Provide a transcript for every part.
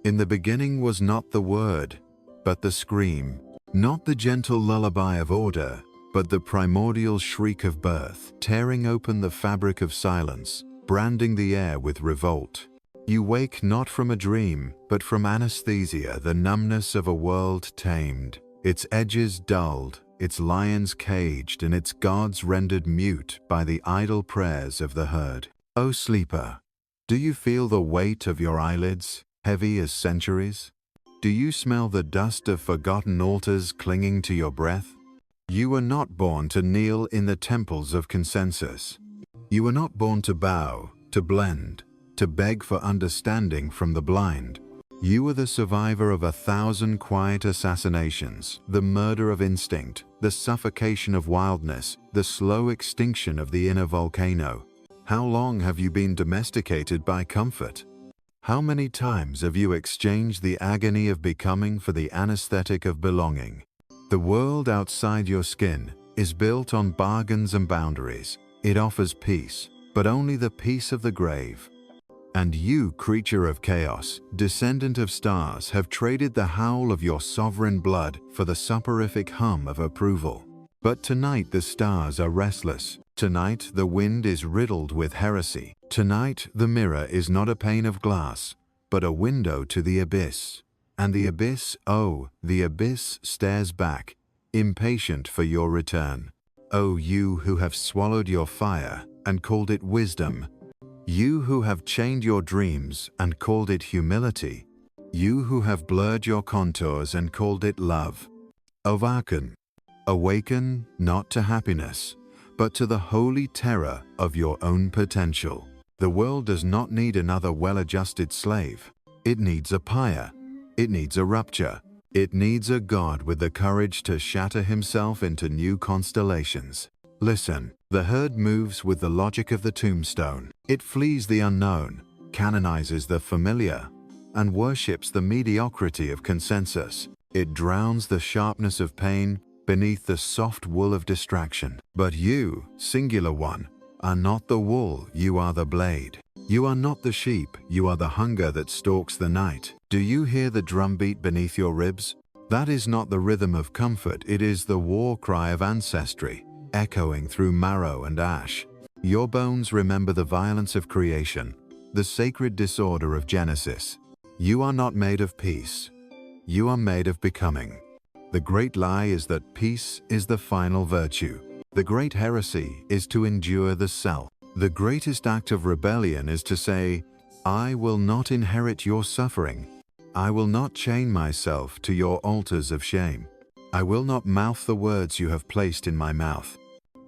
In the beginning was not the word, but the scream, not the gentle lullaby of order, but the primordial shriek of birth, tearing open the fabric of silence, branding the air with revolt. You wake not from a dream, but from anesthesia, the numbness of a world tamed, its edges dulled, its lions caged, and its gods rendered mute by the idle prayers of the herd. O sleeper, do you feel the weight of your eyelids, heavy as centuries? Do you smell the dust of forgotten altars clinging to your breath? You were not born to kneel in the temples of consensus. You were not born to bow, to blend, to beg for understanding from the blind. You were the survivor of 1,000 quiet assassinations, the murder of instinct, the suffocation of wildness, the slow extinction of the inner volcano. How long have you been domesticated by comfort? How many times have you exchanged the agony of becoming for the anesthetic of belonging? The world outside your skin is built on bargains and boundaries. It offers peace, but only the peace of the grave. And you, creature of chaos, descendant of stars, have traded the howl of your sovereign blood for the soporific hum of approval. But tonight the stars are restless. Tonight the wind is riddled with heresy. Tonight the mirror is not a pane of glass, but a window to the abyss. And the abyss, oh, the abyss stares back, impatient for your return. Oh, you who have swallowed your fire and called it wisdom. You who have chained your dreams and called it humility. You who have blurred your contours and called it love. Awaken. Awaken not to happiness, but to the holy terror of your own potential. The world does not need another well-adjusted slave. It needs a pyre. It needs a rupture. It needs a god with the courage to shatter himself into new constellations. Listen, the herd moves with the logic of the tombstone. It flees the unknown, canonizes the familiar, and worships the mediocrity of consensus. It drowns the sharpness of pain beneath the soft wool of distraction. But you, singular one, are not the wool, you are the blade. You are not the sheep, you are the hunger that stalks the night. Do you hear the drumbeat beneath your ribs? That is not the rhythm of comfort, it is the war cry of ancestry, echoing through marrow and ash. Your bones remember the violence of creation, the sacred disorder of Genesis. You are not made of peace. You are made of becoming. The great lie is that peace is the final virtue. The great heresy is to endure the self. The greatest act of rebellion is to say, I will not inherit your suffering. I will not chain myself to your altars of shame. I will not mouth the words you have placed in my mouth.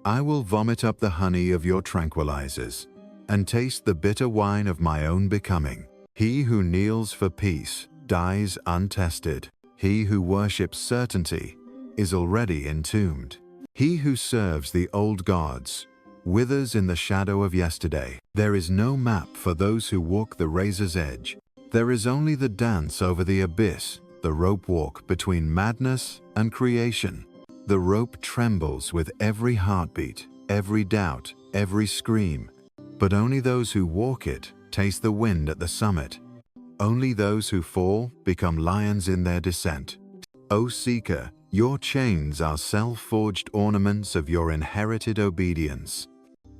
I will vomit up the honey of your tranquilizers and taste the bitter wine of my own becoming. He who kneels for peace dies untested. He who worships certainty is already entombed. He who serves the old gods withers in the shadow of yesterday. There is no map for those who walk the razor's edge. There is only the dance over the abyss, the rope walk between madness and creation. The rope trembles with every heartbeat, every doubt, every scream. But only those who walk it taste the wind at the summit. Only those who fall become lions in their descent. O seeker, your chains are self-forged ornaments of your inherited obedience.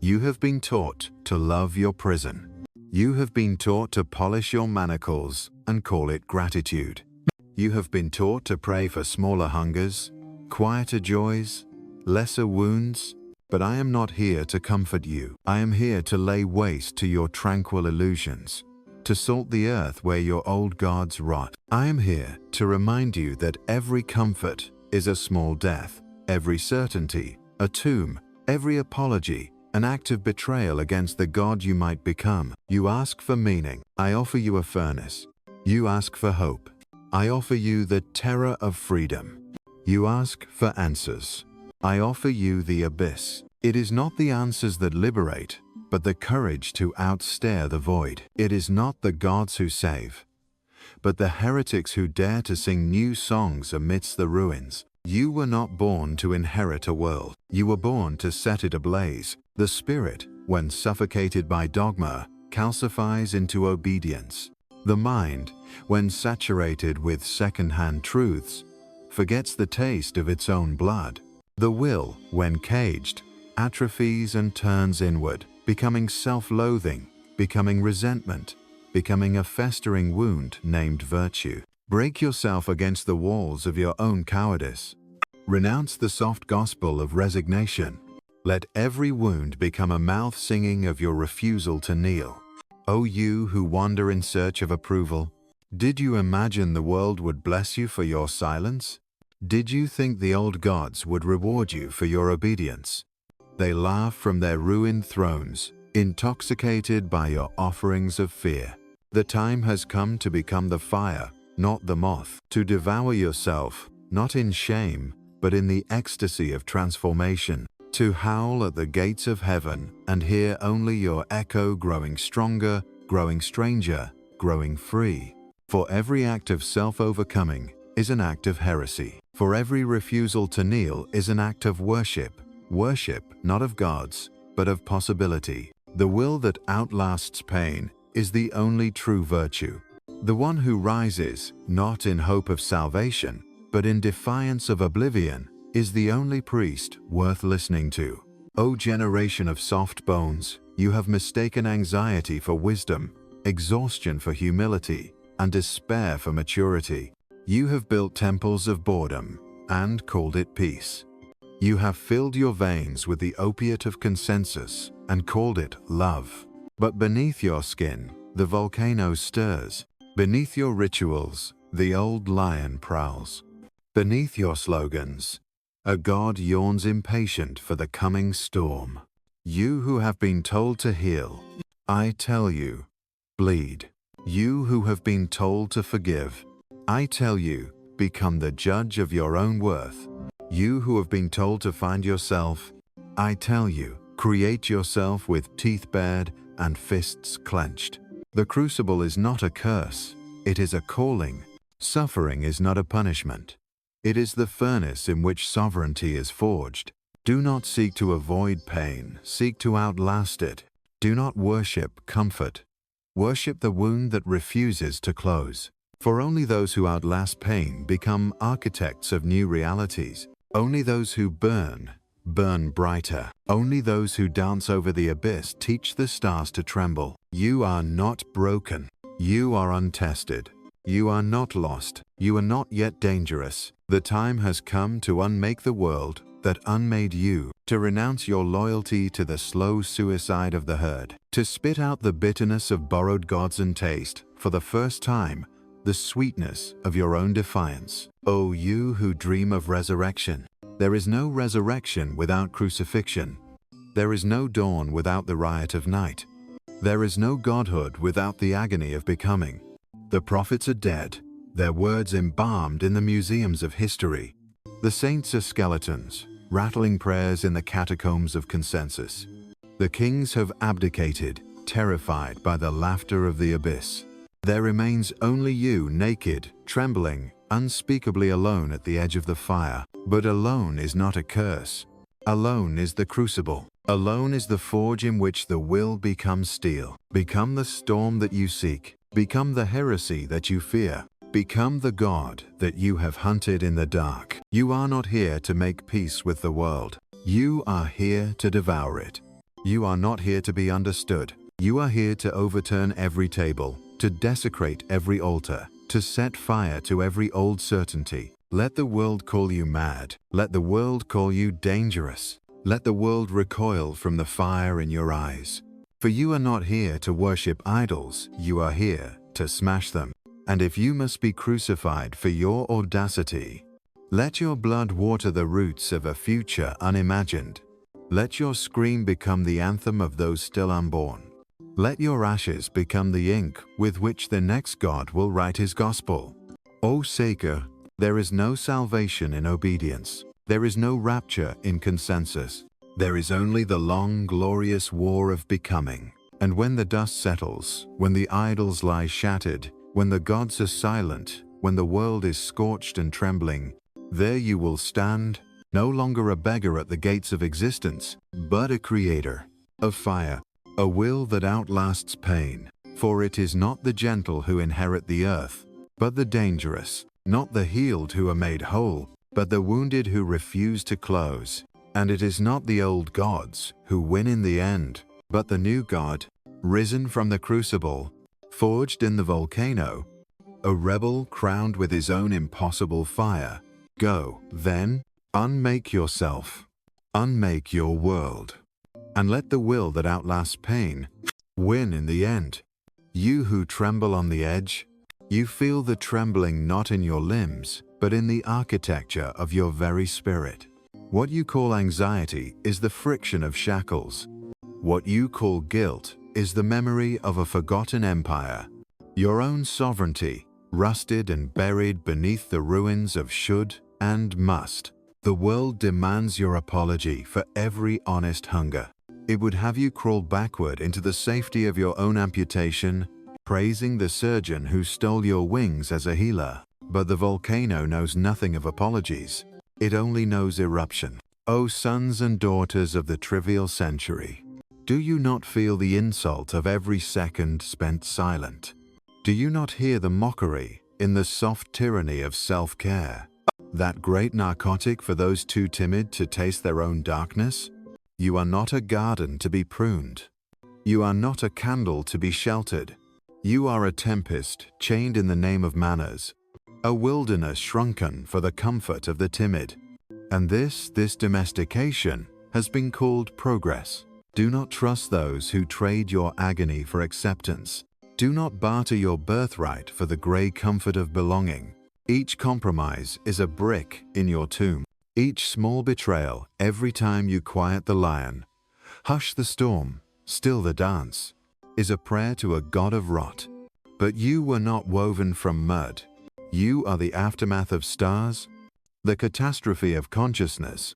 You have been taught to love your prison. You have been taught to polish your manacles and call it gratitude. You have been taught to pray for smaller hungers, quieter joys, lesser wounds. But I am not here to comfort you. I am here to lay waste to your tranquil illusions, to salt the earth where your old gods rot. I am here to remind you that every comfort is a small death, every certainty, a tomb, every apology, an act of betrayal against the God you might become. You ask for meaning. I offer you a furnace. You ask for hope. I offer you the terror of freedom. You ask for answers. I offer you the abyss. It is not the answers that liberate, but the courage to outstare the void. It is not the gods who save, but the heretics who dare to sing new songs amidst the ruins. You were not born to inherit a world. You were born to set it ablaze. The spirit, when suffocated by dogma, calcifies into obedience. The mind, when saturated with second-hand truths, forgets the taste of its own blood. The will, when caged, atrophies and turns inward, becoming self-loathing, becoming resentment, becoming a festering wound named virtue. Break yourself against the walls of your own cowardice. Renounce the soft gospel of resignation. Let every wound become a mouth singing of your refusal to kneel. O you who wander in search of approval, did you imagine the world would bless you for your silence? Did you think the old gods would reward you for your obedience? They laugh from their ruined thrones, intoxicated by your offerings of fear. The time has come to become the fire, not the moth, to devour yourself, not in shame, but in the ecstasy of transformation, to howl at the gates of heaven and hear only your echo growing stronger, growing stranger, growing free. For every act of self-overcoming is an act of heresy. For every refusal to kneel is an act of worship. Worship not of gods, but of possibility. The will that outlasts pain is the only true virtue. The one who rises, not in hope of salvation, but in defiance of oblivion, is the only priest worth listening to. O generation of soft bones, you have mistaken anxiety for wisdom, exhaustion for humility, and despair for maturity. You have built temples of boredom and called it peace. You have filled your veins with the opiate of consensus and called it love. But beneath your skin, the volcano stirs. Beneath your rituals, the old lion prowls. Beneath your slogans, a god yawns impatient for the coming storm. You who have been told to heal, I tell you, bleed. You who have been told to forgive, I tell you, become the judge of your own worth. You who have been told to find yourself, I tell you, create yourself with teeth bared and fists clenched. The crucible is not a curse, it is a calling. Suffering is not a punishment. It is the furnace in which sovereignty is forged. Do not seek to avoid pain, seek to outlast it. Do not worship comfort. Worship the wound that refuses to close. For only those who outlast pain become architects of new realities. Only those who burn, burn brighter. Only those who dance over the abyss teach the stars to tremble. You are not broken. You are untested. You are not lost. You are not yet dangerous. The time has come to unmake the world that unmade you, to renounce your loyalty to the slow suicide of the herd, to spit out the bitterness of borrowed gods and taste, for the first time, the sweetness of your own defiance. O you who dream of resurrection, there is no resurrection without crucifixion. There is no dawn without the riot of night. There is no godhood without the agony of becoming. The prophets are dead, their words embalmed in the museums of history. The saints are skeletons, rattling prayers in the catacombs of consensus. The kings have abdicated, terrified by the laughter of the abyss. There remains only you, naked, trembling, unspeakably alone at the edge of the fire. But alone is not a curse. Alone is the crucible. Alone is the forge in which the will becomes steel. Become the storm that you seek. Become the heresy that you fear. Become the God that you have hunted in the dark. You are not here to make peace with the world. You are here to devour it. You are not here to be understood. You are here to overturn every table, to desecrate every altar, to set fire to every old certainty. Let the world call you mad. Let the world call you dangerous. Let the world recoil from the fire in your eyes. For you are not here to worship idols, you are here to smash them. And if you must be crucified for your audacity, let your blood water the roots of a future unimagined. Let your scream become the anthem of those still unborn. Let your ashes become the ink with which the next God will write his gospel. O Saker, there is no salvation in obedience. There is no rapture in consensus. There is only the long, glorious war of becoming. And when the dust settles, when the idols lie shattered, when the gods are silent, when the world is scorched and trembling, there you will stand, no longer a beggar at the gates of existence, but a creator, a fire, a will that outlasts pain, For it is not the gentle who inherit the earth, but the dangerous, not the healed who are made whole, but the wounded who refuse to close. And it is not the old gods who win in the end, but the new God, risen from the crucible, forged in the volcano, a rebel crowned with his own impossible fire. Go, then, unmake yourself, unmake your world, and let the will that outlasts pain win in the end. You who tremble on the edge, you feel the trembling not in your limbs, but in the architecture of your very spirit. What you call anxiety is the friction of shackles. What you call guilt is the memory of a forgotten empire. Your own sovereignty, rusted and buried beneath the ruins of should and must. The world demands your apology for every honest hunger. It would have you crawl backward into the safety of your own amputation, praising the surgeon who stole your wings as a healer. But the volcano knows nothing of apologies. It only knows eruption. O sons and daughters of the trivial century, do you not feel the insult of every second spent silent? Do you not hear the mockery in the soft tyranny of self-care? That great narcotic for those too timid to taste their own darkness? You are not a garden to be pruned. You are not a candle to be sheltered. You are a tempest chained in the name of manners, a wilderness shrunken for the comfort of the timid. And this domestication has been called progress. Do not trust those who trade your agony for acceptance. Do not barter your birthright for the gray comfort of belonging. Each compromise is a brick in your tomb. Each small betrayal, every time you quiet the lion, hush the storm, still the dance, is a prayer to a god of rot. But you were not woven from mud. You are the aftermath of stars, the catastrophe of consciousness,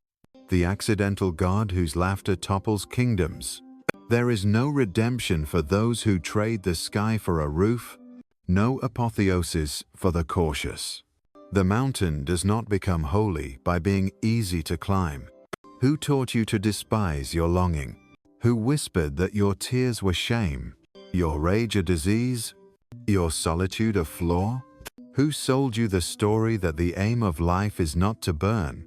the accidental god whose laughter topples kingdoms. There is no redemption for those who trade the sky for a roof, no apotheosis for the cautious. The mountain does not become holy by being easy to climb. Who taught you to despise your longing? Who whispered that your tears were shame, your rage a disease, your solitude a flaw? Who sold you the story that the aim of life is not to burn,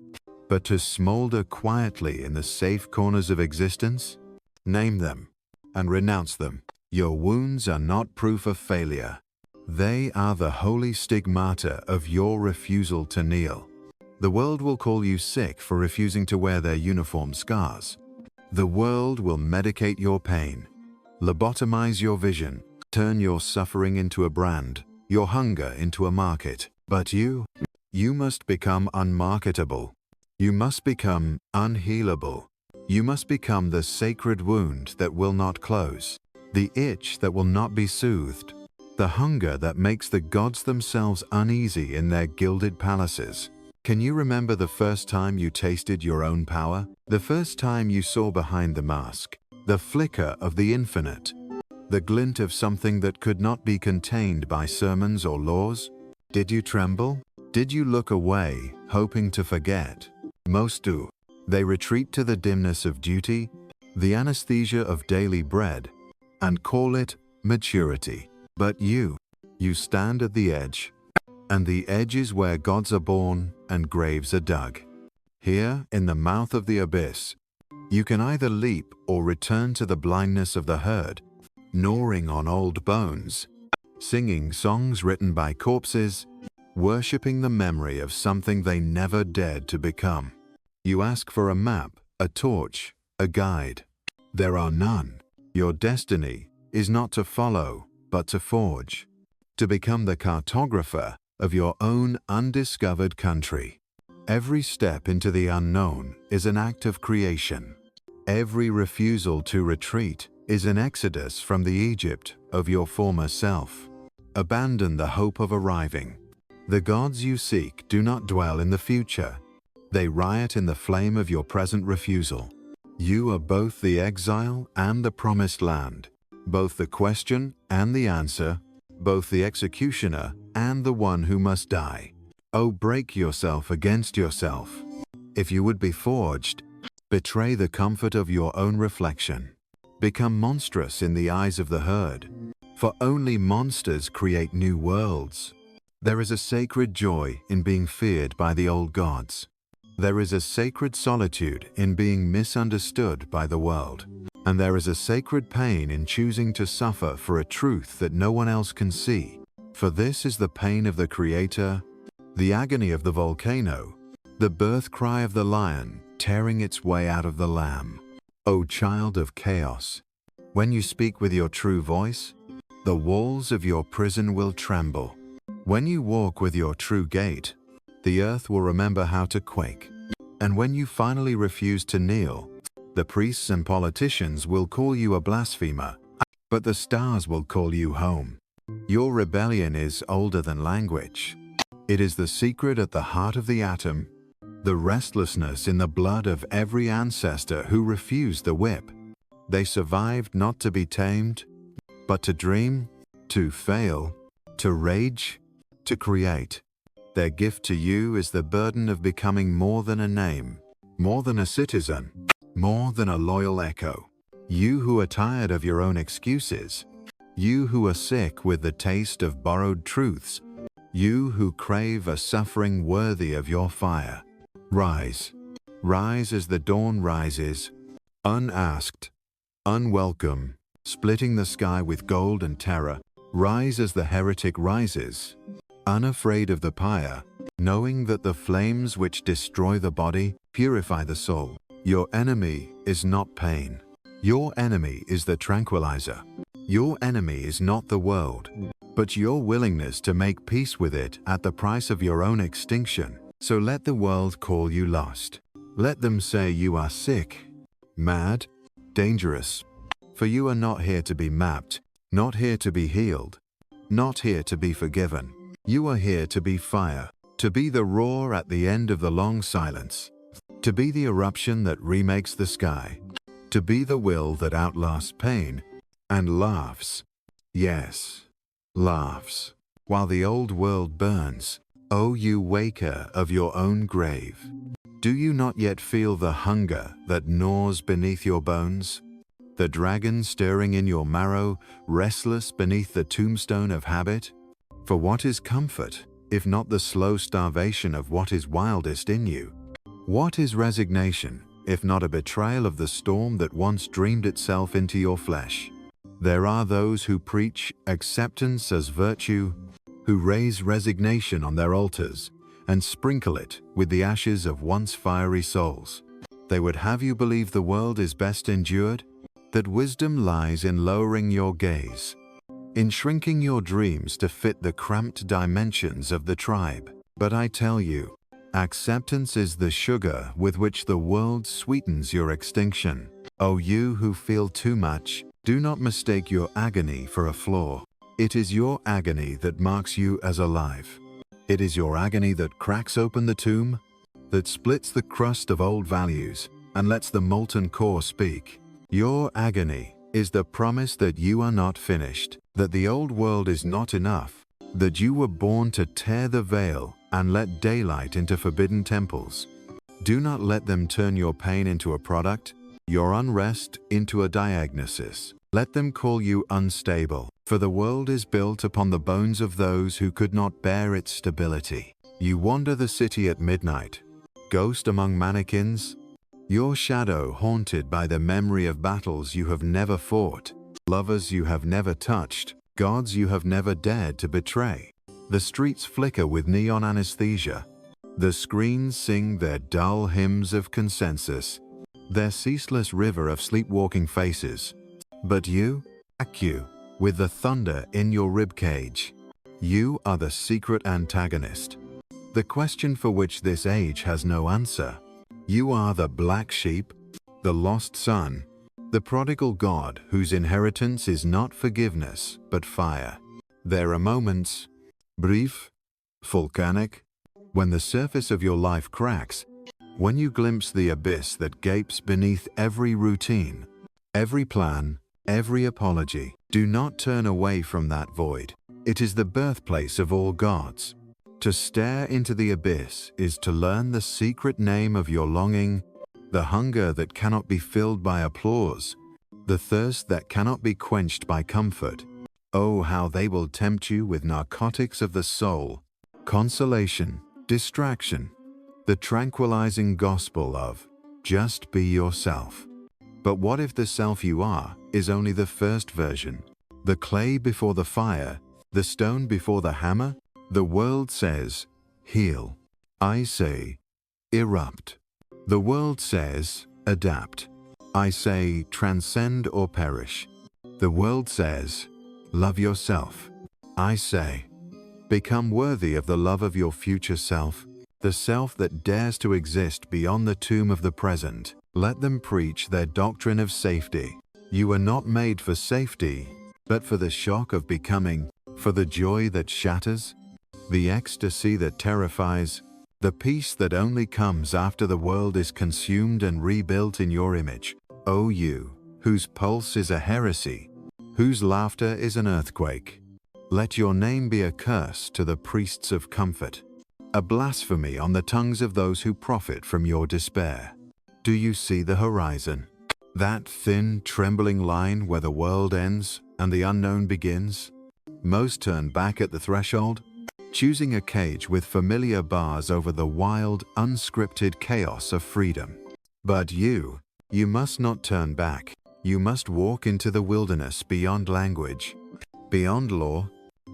but to smolder quietly in the safe corners of existence? Name them and renounce them. Your wounds are not proof of failure. They are the holy stigmata of your refusal to kneel. The world will call you sick for refusing to wear their uniform scars. The world will medicate your pain, lobotomize your vision, turn your suffering into a brand, your hunger into a market. But you must become unmarketable. You must become unhealable. You must become the sacred wound that will not close, the itch that will not be soothed, the hunger that makes the gods themselves uneasy in their gilded palaces. Can you remember the first time you tasted your own power? The first time you saw behind the mask, the flicker of the infinite, the glint of something that could not be contained by sermons or laws? Did you tremble? Did you look away, hoping to forget? Most do. They retreat to the dimness of duty, the anesthesia of daily bread, and call it maturity. But you stand at the edge, and the edge is where gods are born and graves are dug. Here, in the mouth of the abyss, you can either leap or return to the blindness of the herd, gnawing on old bones, singing songs written by corpses, worshipping the memory of something they never dared to become. You ask for a map, a torch, a guide. There are none. Your destiny is not to follow, but to forge, to become the cartographer of your own undiscovered country. Every step into the unknown is an act of creation. Every refusal to retreat is an exodus from the Egypt of your former self. Abandon the hope of arriving. The gods you seek do not dwell in the future. They riot in the flame of your present refusal. You are both the exile and the promised land, both the question and the answer, both the executioner and the one who must die. Oh, break yourself against yourself. If you would be forged, betray the comfort of your own reflection. Become monstrous in the eyes of the herd. for only monsters create new worlds. There is a sacred joy in being feared by the old gods. There is a sacred solitude in being misunderstood by the world. And there is a sacred pain in choosing to suffer for a truth that no one else can see. For this is the pain of the Creator, the agony of the volcano, the birth cry of the lion tearing its way out of the lamb. O child of chaos, when you speak with your true voice, the walls of your prison will tremble. When you walk with your true gait, the earth will remember how to quake. And when you finally refuse to kneel, the priests and politicians will call you a blasphemer, but the stars will call you home. Your rebellion is older than language. It is the secret at the heart of the atom, the restlessness in the blood of every ancestor who refused the whip. They survived not to be tamed, but to dream, to fail, to rage, to create. Their gift to you is the burden of becoming more than a name, more than a citizen, more than a loyal echo. You who are tired of your own excuses, you who are sick with the taste of borrowed truths, you who crave a suffering worthy of your fire. Rise, rise as the dawn rises, unasked, unwelcome, splitting the sky with gold and terror. Rise as the heretic rises, unafraid of the pyre, knowing that the flames which destroy the body purify the soul. Your enemy is not pain. Your enemy is the tranquilizer. Your enemy is not the world, but your willingness to make peace with it at the price of your own extinction. So let the world call you lost. Let them say you are sick, mad, dangerous. For you are not here to be mapped, not here to be healed, not here to be forgiven. You are here to be fire, to be the roar at the end of the long silence, to be the eruption that remakes the sky, to be the will that outlasts pain and laughs. Yes, laughs, while the old world burns. O you waker of your own grave, do you not yet feel the hunger that gnaws beneath your bones? The dragon stirring in your marrow, restless beneath the tombstone of habit? For what is comfort, if not the slow starvation of what is wildest in you? What is resignation, if not a betrayal of the storm that once dreamed itself into your flesh? There are those who preach acceptance as virtue, who raise resignation on their altars and sprinkle it with the ashes of once fiery souls. They would have you believe the world is best endured, that wisdom lies in lowering your gaze, in shrinking your dreams to fit the cramped dimensions of the tribe. But I tell you, acceptance is the sugar with which the world sweetens your extinction. O you who feel too much, do not mistake your agony for a flaw. It is your agony that marks you as alive. It is your agony that cracks open the tomb, that splits the crust of old values and lets the molten core speak. Your agony is the promise that you are not finished, that the old world is not enough, that you were born to tear the veil and let daylight into forbidden temples. Do not let them turn your pain into a product, your unrest into a diagnosis. Let them call you unstable, for the world is built upon the bones of those who could not bear its stability. You wander the city at midnight, ghost among mannequins, your shadow haunted by the memory of battles you have never fought, lovers you have never touched, gods you have never dared to betray. The streets flicker with neon anesthesia. The screens sing their dull hymns of consensus, their ceaseless river of sleepwalking faces. But you, with the thunder in your ribcage, you are the secret antagonist, the question for which this age has no answer. You are the black sheep, the lost son, the prodigal God whose inheritance is not forgiveness but fire. There are moments, brief, volcanic, when the surface of your life cracks, when you glimpse the abyss that gapes beneath every routine, every plan, every apology. Do not turn away from that void. It is the birthplace of all gods. To stare into the abyss is to learn the secret name of your longing, the hunger that cannot be filled by applause, the thirst that cannot be quenched by comfort. Oh, how they will tempt you with narcotics of the soul, consolation, distraction, the tranquilizing gospel of just be yourself. But what if the self you are is only the first version? The clay before the fire, the stone before the hammer? The world says, heal. I say, erupt. The world says, adapt. I say, transcend or perish. The world says, love yourself. I say, become worthy of the love of your future self, the self that dares to exist beyond the tomb of the present. Let them preach their doctrine of safety. You are not made for safety, but for the shock of becoming, for the joy that shatters, the ecstasy that terrifies, the peace that only comes after the world is consumed and rebuilt in your image. O you, whose pulse is a heresy, whose laughter is an earthquake, let your name be a curse to the priests of comfort, a blasphemy on the tongues of those who profit from your despair. Do you see the horizon? That thin, trembling line where the world ends and the unknown begins? Most turn back at the threshold, choosing a cage with familiar bars over the wild, unscripted chaos of freedom. But you must not turn back. You must walk into the wilderness beyond language, beyond law,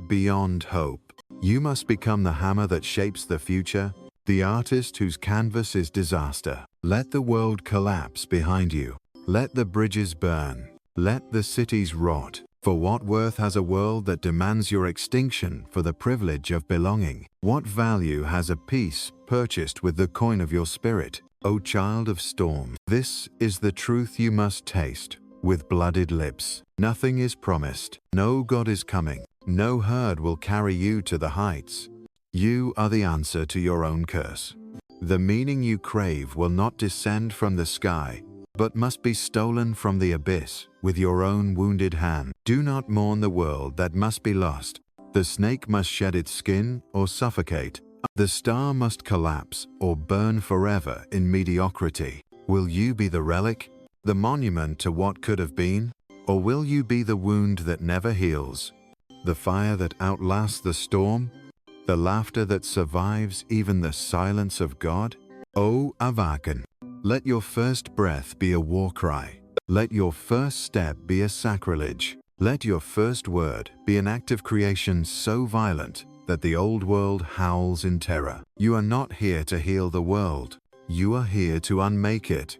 beyond hope. You must become the hammer that shapes the future, the artist whose canvas is disaster. Let the world collapse behind you. Let the bridges burn. Let the cities rot. For what worth has a world that demands your extinction for the privilege of belonging? What value has a peace purchased with the coin of your spirit? O child of storm, this is the truth you must taste with blooded lips. Nothing is promised. No God is coming. No herd will carry you to the heights. You are the answer to your own curse. The meaning you crave will not descend from the sky, but must be stolen from the abyss with your own wounded hand. Do not mourn the world that must be lost. The snake must shed its skin or suffocate. The star must collapse or burn forever in mediocrity. Will you be the relic, the monument to what could have been? Or will you be the wound that never heals, the fire that outlasts the storm, the laughter that survives even the silence of God? O Avakan, let your first breath be a war cry. Let your first step be a sacrilege. Let your first word be an act of creation so violent that the old world howls in terror. You are not here to heal the world. You are here to unmake it,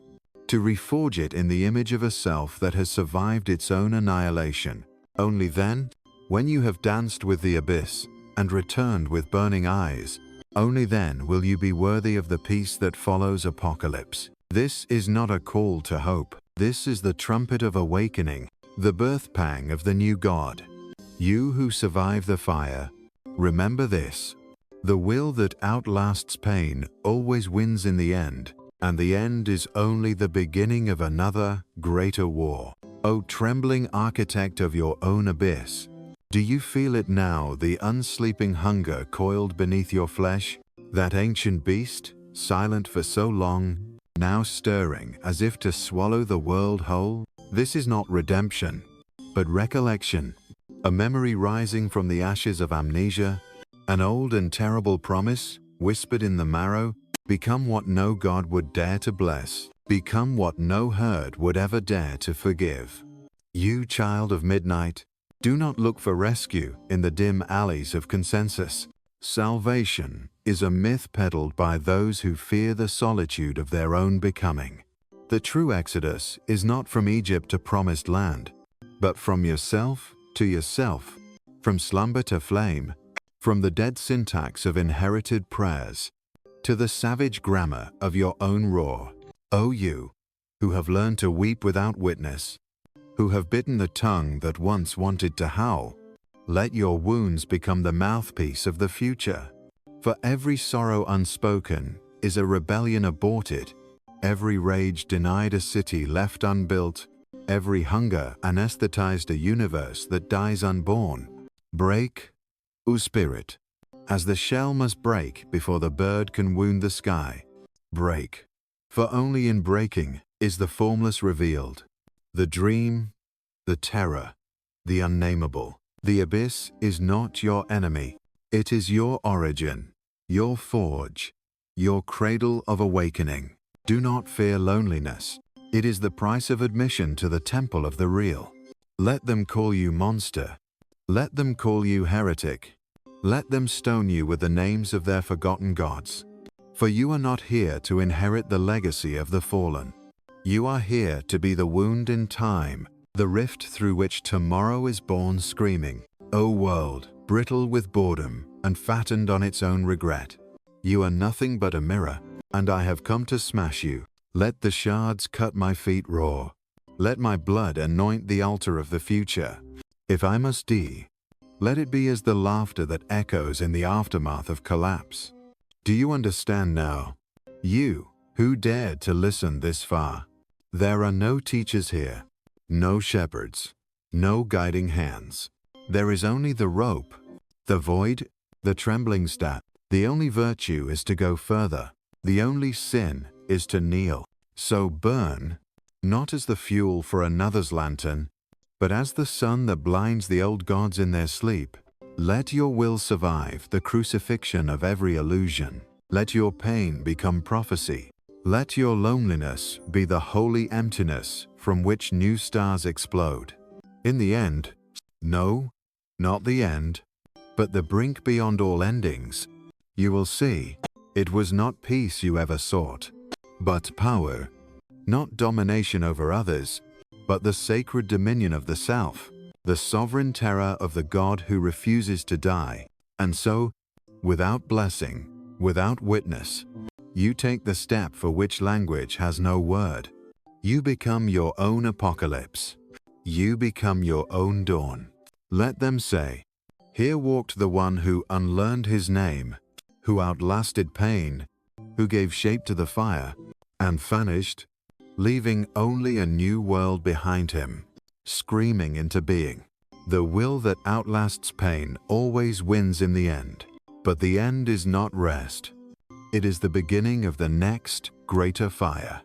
to reforge it in the image of a self that has survived its own annihilation. Only then, when you have danced with the abyss and returned with burning eyes, only then will you be worthy of the peace that follows apocalypse. This is not a call to hope. This is the trumpet of awakening, the birth pang of the new God. You who survive the fire, remember this: the will that outlasts pain always wins in the end, and the end is only the beginning of another, greater war. O trembling architect of your own abyss, do you feel it now, the unsleeping hunger coiled beneath your flesh? That ancient beast, silent for so long, now stirring as if to swallow the world whole? This is not redemption, but recollection, a memory rising from the ashes of amnesia, an old and terrible promise, whispered in the marrow: become what no God would dare to bless, become what no herd would ever dare to forgive. You child of midnight, do not look for rescue in the dim alleys of consensus. Salvation is a myth peddled by those who fear the solitude of their own becoming. The true exodus is not from Egypt to promised land, but from yourself to yourself, from slumber to flame, from the dead syntax of inherited prayers to the savage grammar of your own roar. O you, who have learned to weep without witness, who have bitten the tongue that once wanted to howl, let your wounds become the mouthpiece of the future. For every sorrow unspoken is a rebellion aborted, every rage denied a city left unbuilt, every hunger anesthetized a universe that dies unborn. Break, O spirit, as the shell must break before the bird can wound the sky. Break, for only in breaking is the formless revealed, the dream, the terror, the unnameable. The abyss is not your enemy. It is your origin, your forge, your cradle of awakening. Do not fear loneliness. It is the price of admission to the temple of the real. Let them call you monster. Let them call you heretic. Let them stone you with the names of their forgotten gods. For you are not here to inherit the legacy of the fallen. You are here to be the wound in time, the rift through which tomorrow is born screaming. O world, brittle with boredom and fattened on its own regret. You are nothing but a mirror, and I have come to smash you. Let the shards cut my feet raw. Let my blood anoint the altar of the future. If I must die, let it be as the laughter that echoes in the aftermath of collapse. Do you understand now? You, who dared to listen this far. There are no teachers here, no shepherds, no guiding hands. There is only the rope, the void, the trembling staff. The only virtue is to go further. The only sin is to kneel. So burn, not as the fuel for another's lantern, but as the sun that blinds the old gods in their sleep. Let your will survive the crucifixion of every illusion. Let your pain become prophecy. Let your loneliness be the holy emptiness from which new stars explode. In the end, no, not the end, but the brink beyond all endings, you will see, it was not peace you ever sought, but power, not domination over others, but the sacred dominion of the self, the sovereign terror of the God who refuses to die. And so, without blessing, without witness, you take the step for which language has no word. You become your own apocalypse. You become your own dawn. Let them say, here walked the one who unlearned his name, who outlasted pain, who gave shape to the fire, and vanished, leaving only a new world behind him, screaming into being. The will that outlasts pain always wins in the end, but the end is not rest. It is the beginning of the next greater fire.